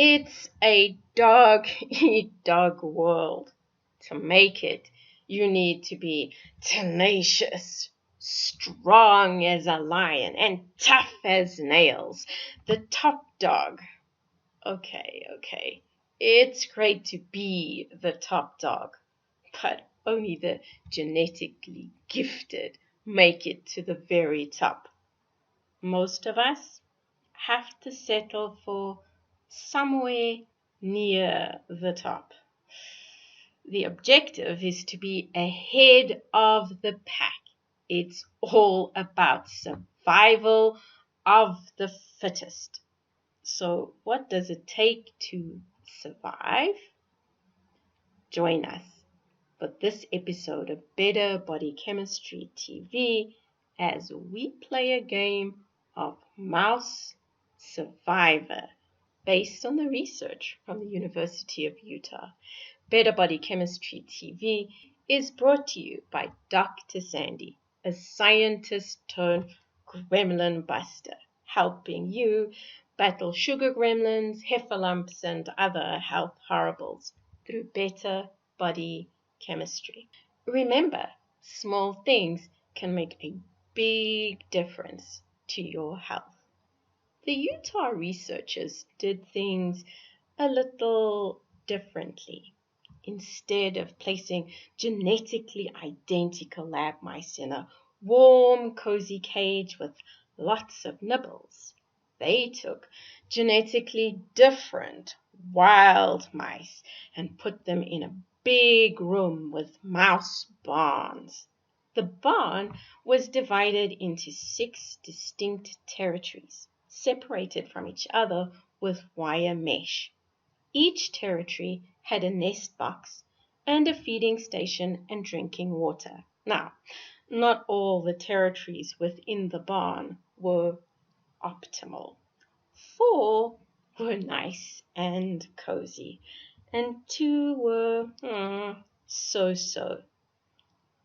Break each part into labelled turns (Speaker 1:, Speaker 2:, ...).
Speaker 1: It's a dog-eat-dog world. To make it, you need to be tenacious, strong as a lion, and tough as nails. The top dog. Okay. It's great to be the top dog, but only the genetically gifted make it to the very top. Most of us have to settle for somewhere near the top. The objective is to be ahead of the pack. It's all about survival of the fittest. So, what does it take to survive? Join us for this episode of Better Body Chemistry TV as we play a game of Mouse Survivor based on the research from the University of Utah. Better Body Chemistry TV is brought to you by Dr. Sandy, a scientist turned gremlin buster, helping you battle sugar gremlins, heifer lumps, and other health horribles through better body chemistry. Remember, small things can make a big difference to your health. The Utah researchers did things a little differently. Instead of placing genetically identical lab mice in a warm, cozy cage with lots of nibbles, they took genetically different wild mice and put them in a big room with mouse barns. The barn was divided into 6 distinct territories, separated from each other with wire mesh. Each territory had a nest box and a feeding station and drinking water. Now, not all the territories within the barn were optimal. 4 were nice and cozy, and 2 were so-so.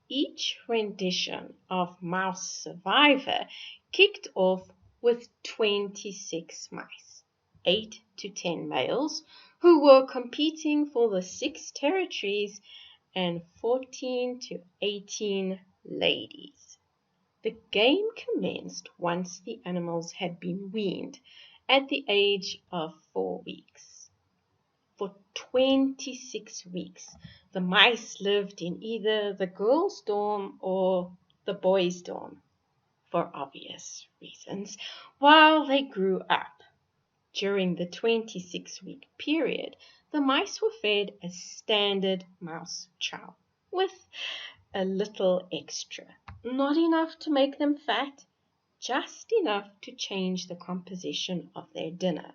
Speaker 1: Each rendition of Mouse Survivor kicked off with 26 mice, 8 to 10 males, who were competing for the 6 territories, and 14 to 18 ladies. The game commenced once the animals had been weaned at the age of 4 weeks. For 26 weeks, the mice lived in either the girls' dorm or the boys' dorm, for obvious reasons, while they grew up. During the 26-week period, the mice were fed a standard mouse chow with a little extra. Not enough to make them fat, just enough to change the composition of their dinner.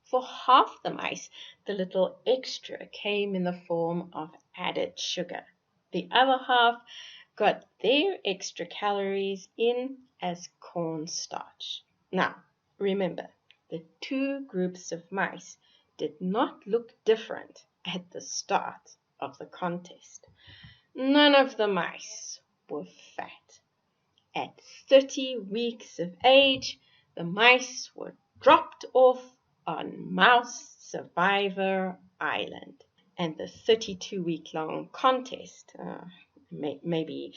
Speaker 1: For half the mice, the little extra came in the form of added sugar. The other half got their extra calories in as cornstarch. Now, remember, the 2 groups of mice did not look different at the start of the contest. None of the mice were fat. At 30 weeks of age, the mice were dropped off on Mouse Survivor Island, and the 32-week-long contest, maybe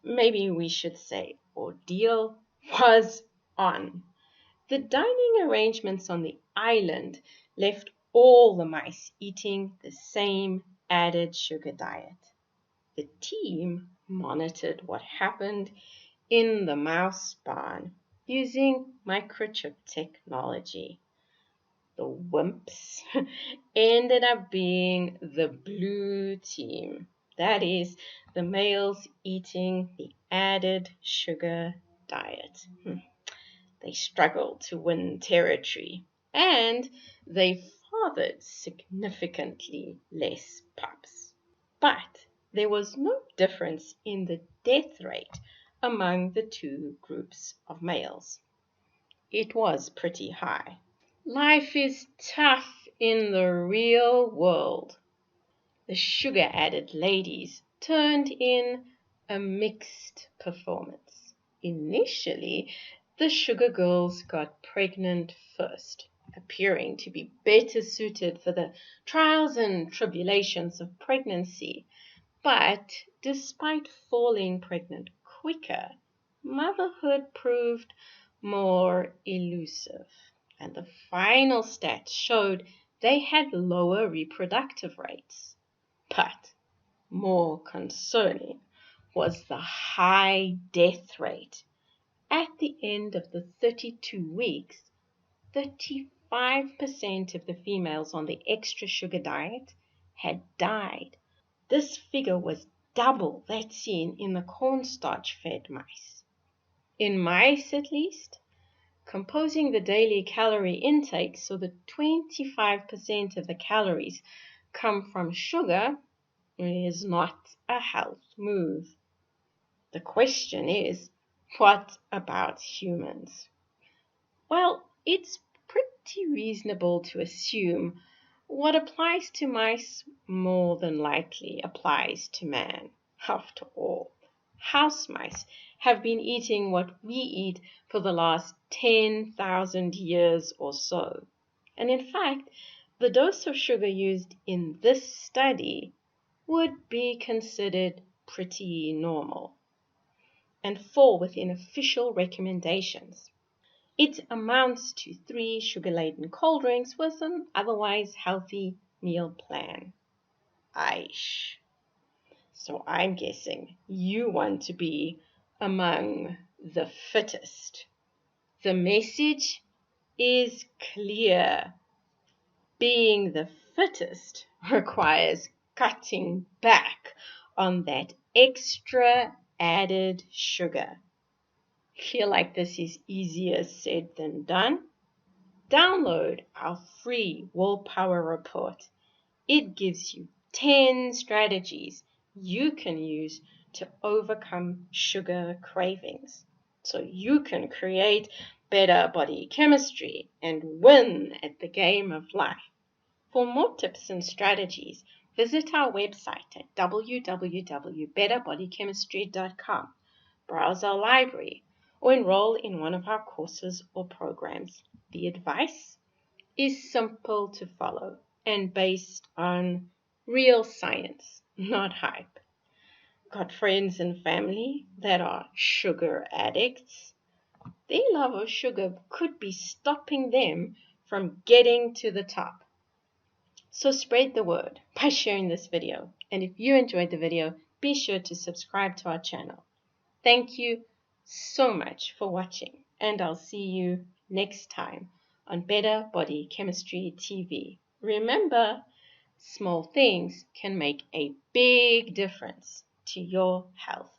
Speaker 1: we should say ordeal, was on. The dining arrangements on the island left all the mice eating the same added sugar diet. The team monitored what happened in the mouse barn using microchip technology. The wimps ended up being the blue team. That is, the males eating the added sugar diet. They struggled to win territory, and they fathered significantly less pups. But there was no difference in the death rate among the 2 groups of males. It was pretty high. Life is tough in the real world. The sugar-added ladies turned in a mixed performance. Initially, the sugar girls got pregnant first, appearing to be better suited for the trials and tribulations of pregnancy. But despite falling pregnant quicker, motherhood proved more elusive, and the final stats showed they had lower reproductive rates. But more concerning was the high death rate. At the end of the 32 weeks, 35% of the females on the extra sugar diet had died. This figure was double that seen in the cornstarch-fed mice. In mice, at least, composing the daily calorie intake so that 25% of the calories come from sugar is not a health move. The question is, what about humans? Well, it's pretty reasonable to assume what applies to mice more than likely applies to man. After all, house mice have been eating what we eat for the last 10,000 years or so. And in fact, the dose of sugar used in this study would be considered pretty normal and fall within official recommendations. It amounts to 3 sugar-laden cold drinks with an otherwise healthy meal plan. Aish. So I'm guessing you want to be among the fittest. The message is clear. Being the fittest requires cutting back on that extra added sugar. Feel like this is easier said than done? Download our free willpower report. It gives you 10 strategies you can use to overcome sugar cravings, so you can create better body chemistry and win at the game of life. For more tips and strategies, visit our website at www.betterbodychemistry.com, browse our library, or enroll in one of our courses or programs. The advice is simple to follow and based on real science, not hype. Got friends and family that are sugar addicts? Their love of sugar could be stopping them from getting to the top. So spread the word by sharing this video. And if you enjoyed the video, be sure to subscribe to our channel. Thank you so much for watching, and I'll see you next time on Better Body Chemistry TV. Remember, small things can make a big difference to your health.